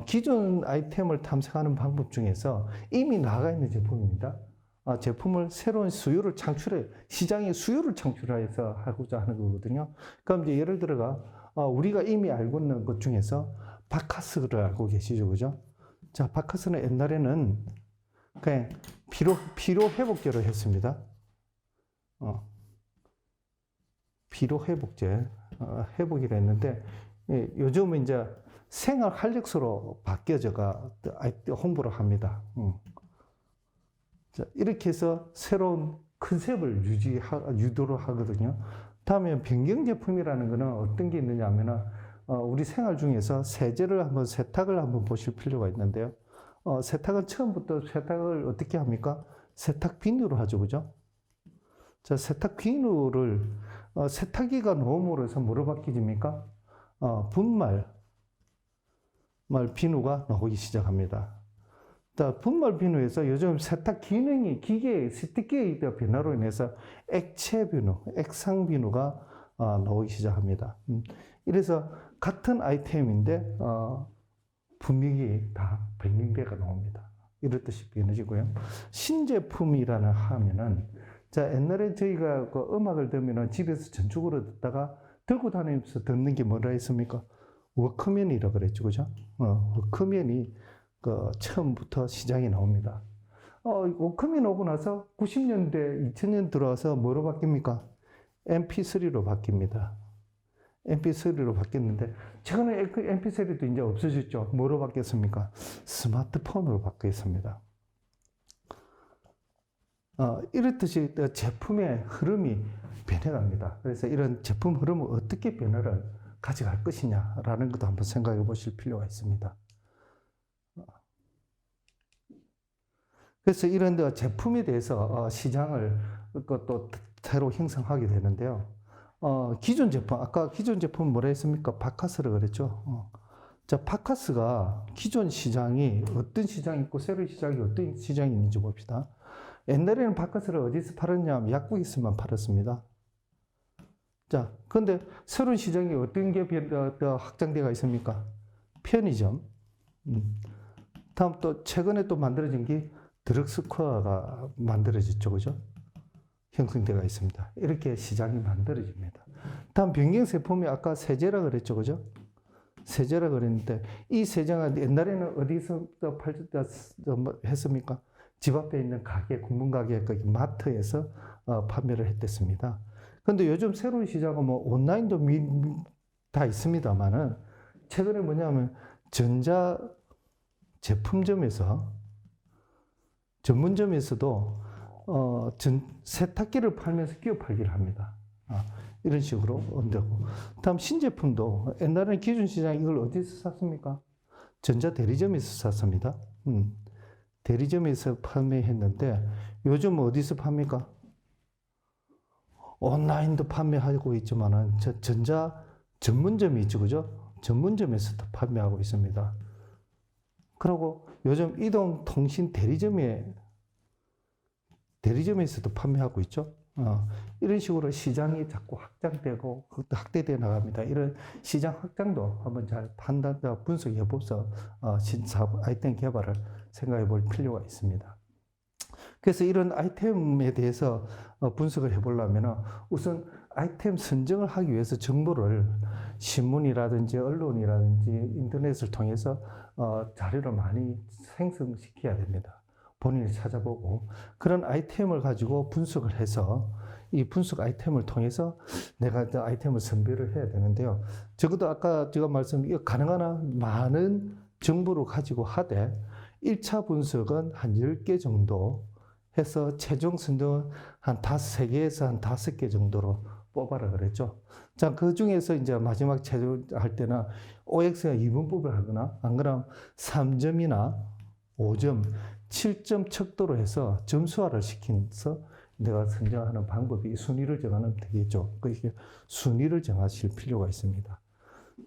기존 아이템을 탐색하는 방법 중에서 이미 나가 있는 제품입니다. 제품을 새로운 수요를 창출해, 시장의 수요를 창출해서 하고자 하는 거거든요. 그럼 이제 예를 들어가, 우리가 이미 알고 있는 것 중에서 바카스를 알고 계시죠, 그죠? 자, 바카스는 옛날에는 그냥 피로 회복제로 했습니다. 피로 회복제, 회복이라 했는데, 요즘은 이제 생활 활력소로 바뀌어져가 홍보를 합니다. 자, 이렇게 해서 새로운 컨셉을 유도를 하거든요. 다음에 변경 제품이라는 것은 어떤 게 있느냐 하면은, 우리 생활 중에서 세탁을 한번 보실 필요가 있는데요. 세탁은 처음부터 세탁을 어떻게 합니까? 세탁 비누로 하죠, 그죠? 자, 세탁 비누를, 세탁기가 놓음으로 해서 뭐로 바뀌집니까? 분말 비누가 나오기 시작합니다. 분말 비누에서 요즘 세탁 기능이 세탁기의 변화로 인해서 액체 비누, 액상 비누가 나오기 시작합니다. 이래서 같은 아이템인데 분명히 다 변경대가 나옵니다. 이렇듯이 변해지고요. 신제품이라는 하면은, 자, 옛날에 저희가 그 음악을 들으면 집에서 전축으로 듣다가 들고 다니면서 듣는 게 뭐라 했습니까? 워크맨이라고 그랬죠, 그죠? 워크맨이 처음부터 시장에 나옵니다. 워크맨 오고 나서 90년대, 2000년 들어와서 뭐로 바뀝니까? MP3로 바뀝니다. MP3로 바뀌었는데, 최근에 MP3도 이제 없어졌죠. 뭐로 바뀌었습니까? 스마트폰으로 바뀌었습니다. 이렇듯이 제품의 흐름이 변해갑니다. 그래서 이런 제품 흐름을 어떻게 변화를 가져갈 것이냐라는 것도 한번 생각해 보실 필요가 있습니다. 그래서 이런 제품에 대해서 시장을 또 새로 형성하게 되는데요. 기존 제품, 아까 기존 제품은 뭐라 했습니까? 바카스를 그랬죠. 자, 바카스가 기존 시장이 어떤 시장이 있고 새로운 시장이 어떤 시장이 있는지 봅시다. 옛날에는 바카스를 어디서 팔았냐 하면 약국에서만 팔았습니다. 자, 근데 새로운 시장이 어떤 게 확장되어 있습니까? 편의점. 다음 또 최근에 또 만들어진 게 드럭스토어가 만들어졌죠, 그죠? 형성되어 있습니다. 이렇게 시장이 만들어집니다. 다음 변경제품이 아까 세제라 그랬죠, 그죠? 세제라 그랬는데, 이 세제가 옛날에는 어디서 했습니까? 집 앞에 있는 가게, 공문가게, 마트에서 판매를 했댔습니다. 근데 요즘 새로운 시장은 뭐 온라인도 다 있습니다만은, 최근에 뭐냐면 전자 제품점에서, 전문점에서도 세탁기를 팔면서 끼워 팔기를 합니다. 이런 식으로 온다고. 다음 신제품도 옛날에는 기존 시장 이걸 어디서 샀습니까? 전자 대리점에서 샀습니다. 대리점에서 판매했는데 요즘 어디서 팝니까? 온라인도 판매하고 있지만은 전자 전문점이 있죠, 그죠? 전문점에서도 판매하고 있습니다. 그리고 요즘 이동통신 대리점에서도 판매하고 있죠. 이런 식으로 시장이 자꾸 확장되고 확대되어 나갑니다. 이런 시장 확장도 한번 잘 분석해 보면서 신사업 아이템 개발을 생각해 볼 필요가 있습니다. 그래서 이런 아이템에 대해서 분석을 해보려면 우선 아이템 선정을 하기 위해서 정보를 신문이라든지 언론이라든지 인터넷을 통해서 자료를 많이 생성시켜야 됩니다. 본인이 찾아보고 그런 아이템을 가지고 분석을 해서 이 분석 아이템을 통해서 내가 아이템을 선별을 해야 되는데요. 적어도 아까 제가 가능한 한 많은 정보를 가지고 하되 1차 분석은 한 10개 정도 해서 최종 선정은 한 3개에서 한 5개 정도로 뽑아라 그랬죠. 자, 그 중에서 이제 마지막 최종할 때는 OX가 2분법을 하거나 안 그러면 3점이나 5점, 7점 척도로 해서 점수화를 시켜서 내가 선정하는 방법이 순위를 정하면 되겠죠. 그러니까 순위를 정하실 필요가 있습니다.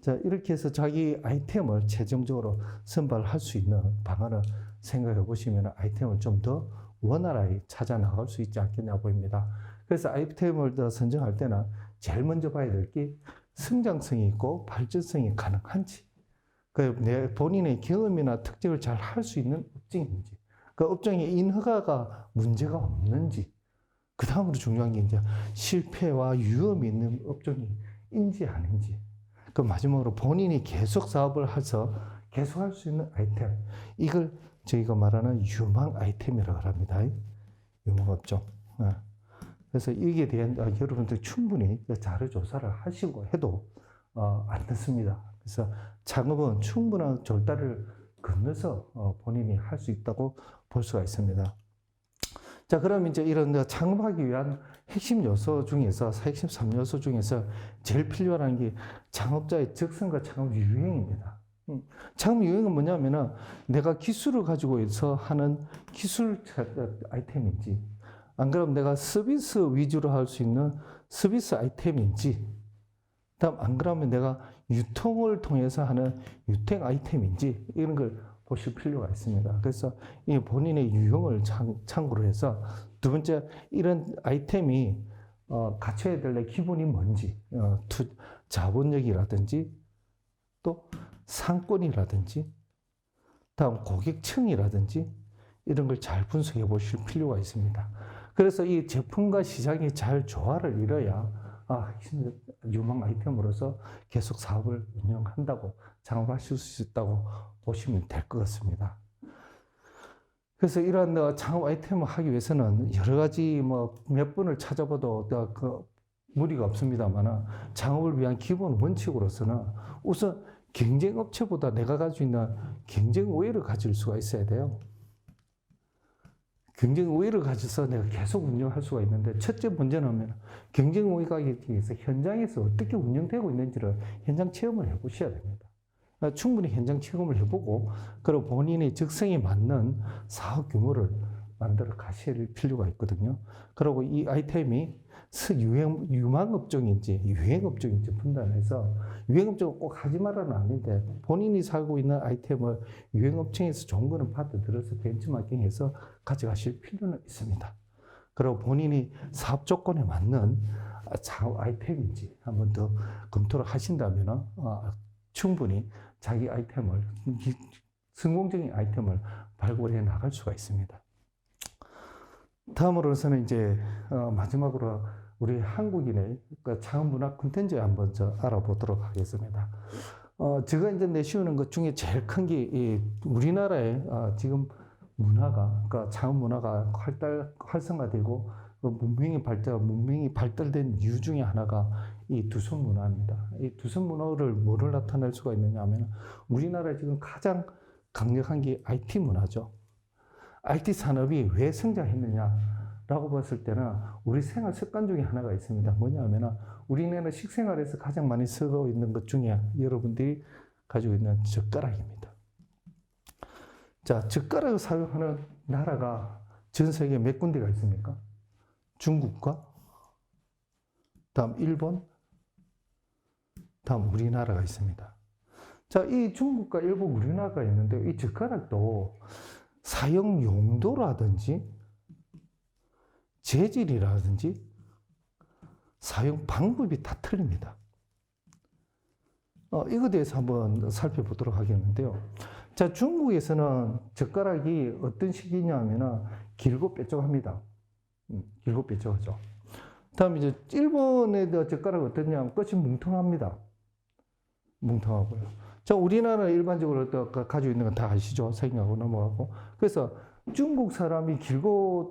자, 이렇게 해서 자기 아이템을 최종적으로 선발할 수 있는 방안을 생각해 보시면 아이템을 좀 더 원활하게 찾아 나갈 수 있지 않겠냐 보입니다. 그래서 아이템을 더 선정할 때는 제일 먼저 봐야 될 게 성장성이 있고 발전성이 가능한지, 내 본인의 경험이나 특징을 잘 할 수 있는 업종인지, 그 업종의 인허가가 문제가 없는지, 그 다음으로 중요한 게 이제 실패와 위험이 있는 업종인지 아닌지, 그 마지막으로 본인이 계속 사업을 해서 계속 할 수 있는 아이템, 이걸 저희가 말하는 유망 아이템이라고 합니다. 유망 업종. 그래서 이게 대한 여러분들 충분히 자료 조사를 하시고 해도 안 됐습니다. 그래서 창업은 충분한 절단을 건너서 본인이 할 수 있다고 볼 수가 있습니다. 자, 그럼 이제 이런 창업하기 위한 핵심 요소 중에서, 핵심 3요소 중에서 제일 필요한 게 창업자의 적성과 창업 유형입니다. 창업 유형은 뭐냐면은 내가 기술을 가지고 있어 하는 기술 아이템인지, 안 그러면 내가 서비스 위주로 할 수 있는 서비스 아이템인지, 다음 안 그러면 내가 유통을 통해서 하는 유통 아이템인지, 이런 걸 보실 필요가 있습니다. 그래서 이 본인의 유형을 참고로 해서 두 번째, 이런 아이템이 갖춰야 될 기본이 뭔지, 자본력이라든지 또 상권이라든지 다음 고객층이라든지 이런 걸 잘 분석해 보실 필요가 있습니다. 그래서 이 제품과 시장이 잘 조화를 이뤄야 유망 아이템으로서 계속 사업을 운영한다고, 창업하실 수 있다고 보시면 될 것 같습니다. 그래서 이러한 창업 아이템을 하기 위해서는 여러 가지 몇 번을 찾아봐도 무리가 없습니다만, 창업을 위한 기본 원칙으로서는 우선 경쟁 업체보다 내가 가지고 있는 경쟁 우위를 가질 수가 있어야 돼요. 경쟁 우위를 가져서 내가 계속 운영할 수가 있는데, 첫째 문제는 경쟁 우위가 있어서 현장에서 어떻게 운영되고 있는지를 현장 체험을 해보셔야 됩니다. 충분히 현장 체험을 해보고, 그리고 본인의 적성에 맞는 사업 규모를 만들어 가실 필요가 있거든요. 그리고 이 아이템이 유망 업종인지 유행 업종인지 분단해서, 유행 업종은 꼭 하지 말라는 아닌데 본인이 살고 있는 아이템을 유행 업종에서 좋은 거는 받아들여서 벤치마킹해서 가져가실 필요는 있습니다. 그리고 본인이 사업 조건에 맞는 사업 아이템인지 한번 더 검토를 하신다면 충분히 자기 아이템을, 성공적인 아이템을 발굴해 나갈 수가 있습니다. 다음으로서는 이제 마지막으로 우리 한국인의 창업 문화 콘텐츠 한번 알아보도록 하겠습니다. 제가 이제 내세우는 것 중에 제일 큰 게 우리나라의 지금 문화가, 그러니까 창업 문화가 활성화되고 문명이 발달된 이유 중에 하나가 이 두손 문화입니다. 이 두손 문화를 뭐를 나타낼 수가 있느냐 하면, 우리나라에 지금 가장 강력한 게 IT 문화죠. IT 산업이 왜 성장했느냐라고 봤을 때는 우리 생활 습관 중에 하나가 있습니다. 뭐냐면 우리나라 식생활에서 가장 많이 쓰고 있는 것 중에 여러분들이 가지고 있는 젓가락입니다. 자, 젓가락을 사용하는 나라가 전 세계에 몇 군데가 있습니까? 중국과 다음 일본, 다음 우리나라가 있습니다. 자, 이 중국과 일본, 우리나라가 있는데 이 젓가락도 사용 용도라든지 재질이라든지 사용 방법이 다 틀립니다. 이거에 대해서 한번 살펴보도록 하겠는데요. 자, 중국에서는 젓가락이 어떤 식이냐면은 길고 뾰족합니다. 길고 뾰족하죠. 다음 이제 일본의 젓가락은 어떠냐면 끝이 뭉텅합니다. 뭉텅하고요. 자, 우리나라 일반적으로 가지고 있는 건 다 아시죠? 생략하고 넘어가고. 그래서 중국 사람이 길고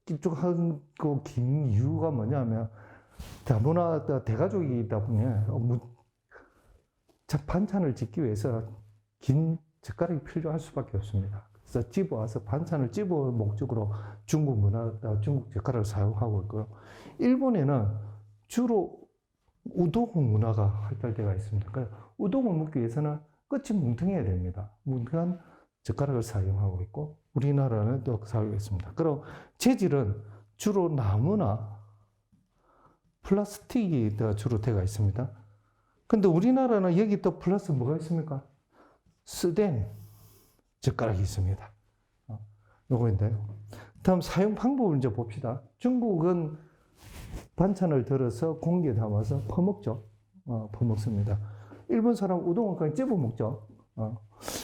뾰족한 긴 이유가 뭐냐면 다문화 대가족이다 보니 반찬을 짓기 위해서 긴 젓가락이 필요할 수밖에 없습니다. 그래서 집어와서 반찬을 집어 목적으로 중국 젓가락을 사용하고 있고요. 일본에는 주로 우동 문화가 발달되어 있습니다. 그러니까 우동을 먹기 위해서는 끝이 뭉텅해야 됩니다. 뭉텅한 젓가락을 사용하고 있고 우리나라는 또 사용하고 있습니다. 그럼 재질은 주로 나무나 플라스틱이 주로 되어 있습니다. 근데 우리나라는 여기 또 플러스 뭐가 있습니까? 스덴 젓가락이 있습니다. 요거인데요. 다음 사용 방법을 이제 봅시다. 중국은 반찬을 덜어서 공기에 담아서 퍼먹죠. 퍼먹습니다. 일본 사람 우동은 그냥 찝어 먹죠.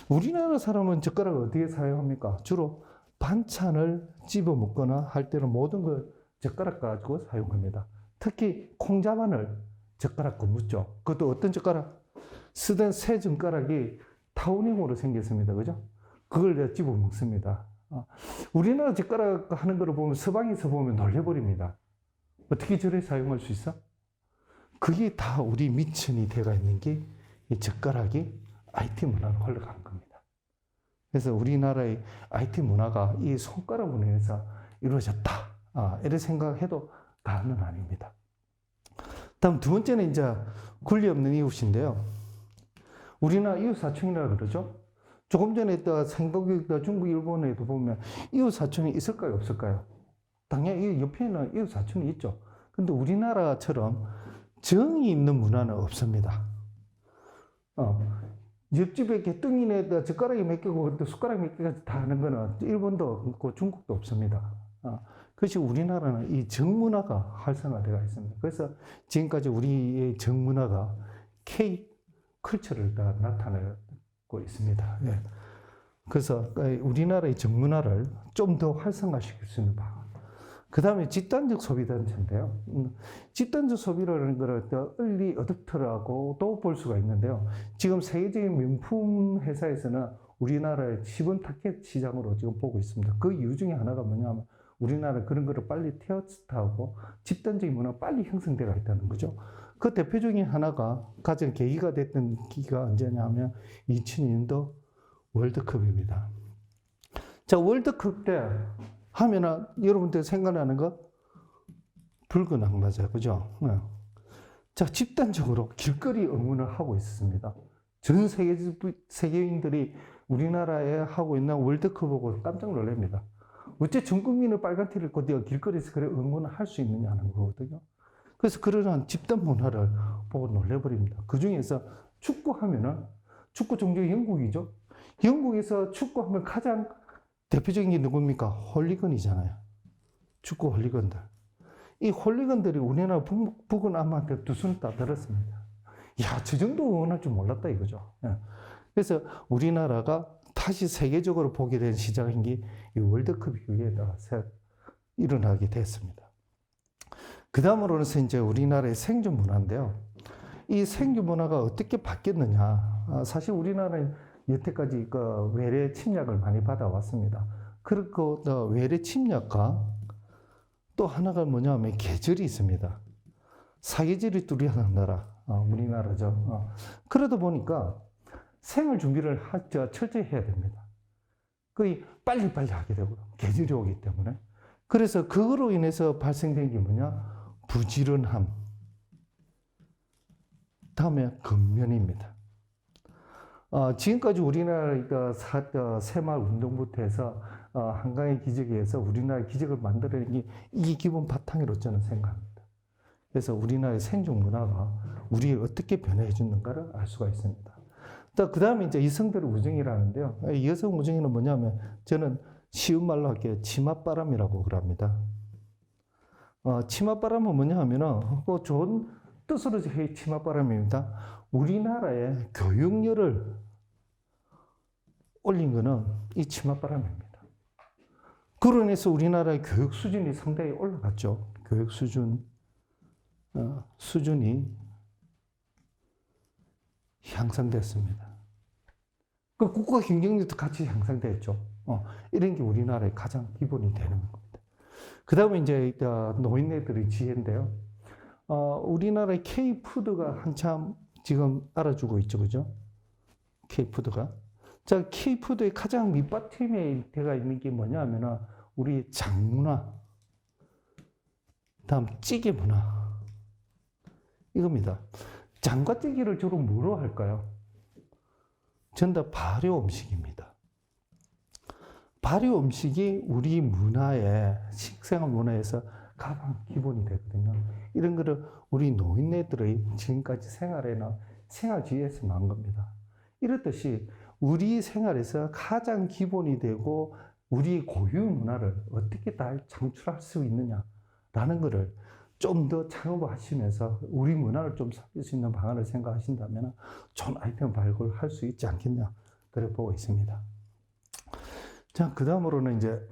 우리나라 사람은 젓가락을 어떻게 사용합니까? 주로 반찬을 찝어 먹거나 할 때는 모든 걸 젓가락 가지고 사용합니다. 특히 콩자반을 젓가락과 묻죠. 그것도 어떤 젓가락? 쓰던 새 젓가락이 타우닝으로 생겼습니다. 그죠? 그걸 내가 집어 먹습니다. 우리나라 젓가락 하는 거를 보면 서방에서 보면 놀래버립니다. 어떻게 저래 사용할 수 있어? 그게 다 우리 미천이 되어 있는 게 이 젓가락이 IT 문화로 흘러가는 겁니다. 그래서 우리나라의 IT 문화가 이 손가락으로 인해서 이루어졌다. 이렇게 생각해도 과언은 아닙니다. 다음 두 번째는 이제 권리 없는 이웃인데요. 우리나라 이웃사촌이라고 그러죠. 조금 전에 생각이 중국, 일본에도 보면 이웃사촌이 있을까요, 없을까요? 당연히 옆에는 이웃사촌이 있죠. 근데 우리나라처럼 정이 있는 문화는 없습니다. 옆집에 이렇게 뚱이네 젓가락이 몇 개고 숟가락 몇 개까지 다 하는 거는 일본도 없고 중국도 없습니다. 그것이 우리나라는 이 정문화가 활성화되어 있습니다. 그래서 지금까지 우리의 정문화가 K 컬처를 다 나타내고 있습니다. 예. 그래서 우리나라의 정문화를 좀 더 활성화시킬 수 있는 방안. 그 다음에 집단적 소비 단체인데요. 집단적 소비라는 것을 얼리 어댑터라고도 볼 수가 있는데요. 지금 세계적인 명품 회사에서는 우리나라의 시범 타켓 시장으로 지금 보고 있습니다. 그 이유 중에 하나가 뭐냐면 우리나라 그런 거를 빨리 테스트하고 집단적인 문화가 빨리 형성되어 있다는 거죠. 그 대표 중에 하나가 가장 계기가 됐던 기가 언제냐 하면 2002년도 월드컵입니다. 자, 월드컵 때 하면은 여러분들 생각나는 거 붉은 악마죠. 그죠? 네. 자, 집단적으로 길거리 응원을 하고 있습니다. 전 세계인들이 우리나라에 하고 있는 월드컵 보고 깜짝 놀랍니다. 어째 전 국민은 빨간 티를 입고 내가 길거리에서 그래 응원을 할 수 있느냐는 거거든요. 그래서 그러한 집단 문화를 보고 놀래버립니다. 그 중에서 축구하면은 축구 종족이 영국이죠. 영국에서 축구하면 가장 대표적인 게 누굽니까? 홀리건이잖아요. 축구 홀리건들. 이 홀리건들이 우리나라 북은 아마한테 두 손을 다 들었습니다. 야, 저 정도 응원할 줄 몰랐다 이거죠. 그래서 우리나라가 다시 세계적으로 보게 된 시작인 게 이 월드컵 이후에다가 일어나게 됐습니다. 그 다음으로는 이제 우리나라의 생존 문화인데요. 이 생존 문화가 어떻게 바뀌었느냐. 사실 우리나라는 여태까지 외래 침략을 많이 받아왔습니다. 그리고 외래 침략과 또 하나가 뭐냐면 계절이 있습니다. 사계절이 뚜렷한 나라, 우리나라죠. 그러다 보니까 생활 준비를 철저히 해야 됩니다. 거의 빨리빨리 하게 되고 계절이 오기 때문에. 그래서 그거로 인해서 발생된 게 뭐냐? 부지런함. 다음에 근면입니다. 지금까지 우리나라가 새마을 운동부터 해서 한강의 기적에 의해서 우리나라의 기적을 만들어낸 게 이게 기본 바탕이라고 저는 생각합니다. 그래서 우리나라의 생존 문화가 우리를 어떻게 변화해 주는가를 알 수가 있습니다. 또 그 다음에 이제 이성별 우정이라는데요. 이 여성 우정이는 뭐냐면 저는 쉬운 말로 할게요. 치맛바람이라고 그럽니다. 치맛바람은 뭐냐 하면은 뭐 좋은 뜻으로 치맛바람입니다. 우리나라의 교육열을 올린 거는 이 치맛바람입니다. 그로 인해서 우리나라의 교육 수준이 상당히 올라갔죠. 교육 수준이 향상됐습니다. 그 국가 경쟁력도 같이 향상됐죠. 이런 게 우리나라의 가장 기본이 되는 겁니다. 그 다음에 이제 노인네들의 지혜인데요. 우리나라의 K푸드가 한참 지금 알아주고 있죠. 그죠? K푸드가. 자, K푸드의 가장 밑바탕에 되어 있는 게 뭐냐 하면은 우리 장문화, 다음 찌개 문화. 이겁니다. 장과 찌개를 주로 뭐로 할까요? 전부 다 발효 음식입니다. 발효 음식이 우리 문화에, 식생활 문화에서 가장 기본이 되거든요. 이런 거를 우리 노인네들의 지금까지 생활지에서 나온 겁니다. 이렇듯이 우리 생활에서 가장 기본이 되고 우리 고유 문화를 어떻게 잘 창출할 수 있느냐라는 거를 좀 더 창업을 하시면서 우리 문화를 좀 살릴 수 있는 방안을 생각하신다면 좋은 아이템 발굴할 수 있지 않겠냐, 그래 보고 있습니다. 자, 그 다음으로는 이제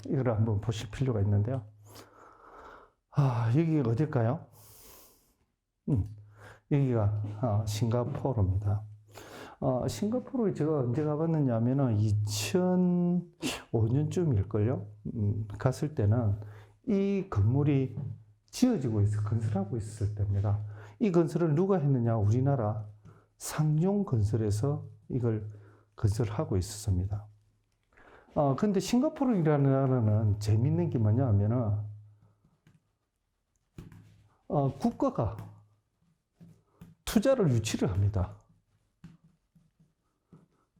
이걸 한번 보실 필요가 있는데요. 여기가 어딜까요? 여기가 싱가포르입니다. 싱가포르에 제가 언제 가봤느냐 하면은 2005년쯤일걸요? 갔을 때는 이 건물이 지어지고 건설하고 있었을 때입니다. 이 건설을 누가 했느냐? 우리나라 상용건설에서 이걸 건설하고 있었습니다. 근데 싱가포르라는 나라는 재밌는 게 뭐냐 하면은, 국가가 투자를 유치를 합니다.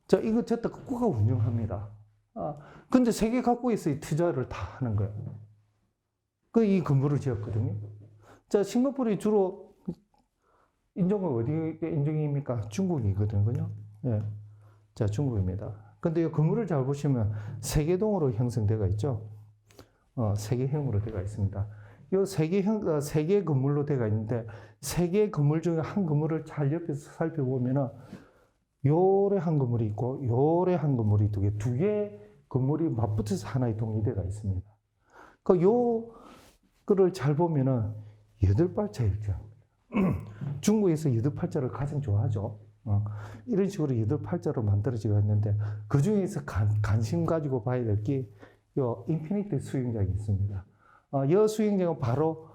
자, 이거 저다 국가가 운영합니다. 근데 세계 각국에서 이 투자를 다 하는 거예요. 이 건물을 지었거든요. 자, 싱가포르이 주로 인종은 어디에 인종입니까? 중국이거든요. 예. 자, 중국입니다. 근데 이 건물을 잘 보시면 세계동으로 형성되어 있죠. 세계형으로 되어 있습니다. 이 세계 건물로 되어 있는데, 세계 건물 중에 한 건물을 잘 옆에서 살펴보면은 요래 한 건물이 있고 요래 한 건물이 두 개 건물이 맞붙어서 하나의 동이 되어 있습니다. 요거를 잘 보면은 8발자일죠. 중국에서 8발자를 가장 좋아하죠. 이런 식으로 8발자로 만들어지고 있는데, 그 중에서 관심 가지고 봐야 될 게 요 인피니티 수영장이 있습니다. 이 수영장은 바로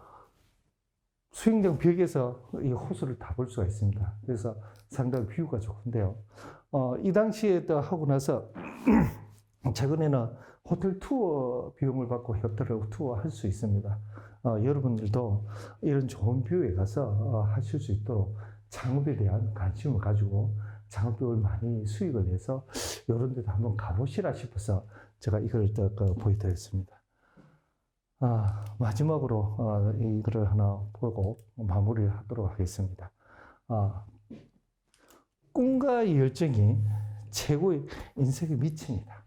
수영장 벽에서 이 호수를 다 볼 수가 있습니다. 그래서 상당히 뷰가 좋은데요. 이 당시에 또 하고 나서 최근에는 호텔 투어 비용을 받고 호텔을 투어할 수 있습니다. 여러분들도 이런 좋은 뷰에 가서 하실 수 있도록 창업에 대한 관심을 가지고 창업비용을 많이 수익을 내서 이런 데도 한번 가보시라 싶어서 제가 이걸 또 보여드렸습니다. 마지막으로 이거를 하나 보고 마무리를 하도록 하겠습니다. 꿈과 열정이 최고의 인생의 미치입니다.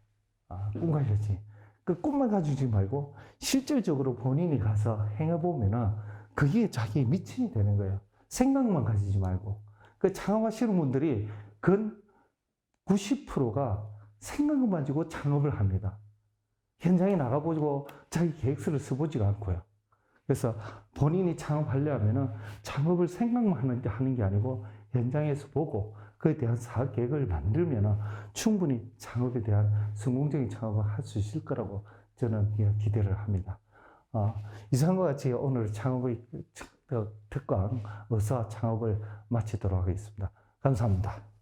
꿈과 열정. 그 꿈만 가지지 말고 실질적으로 본인이 가서 행해보면은 그게 자기의 미친이 되는 거예요. 생각만 가지지 말고. 그 창업하시는 분들이 근 90%가 생각만 가지고 창업을 합니다. 현장에 나가보고 자기 계획서를 써보지가 않고요. 그래서 본인이 창업하려면은 창업을 생각만 하는 게 아니고 현장에서 보고 그에 대한 사업 계획을 만들면은 충분히 창업에 대한 성공적인 창업을 할 수 있을 거라고 저는 기대를 합니다. 이상과 같이 오늘 창업의 특강 의사 창업을 마치도록 하겠습니다. 감사합니다.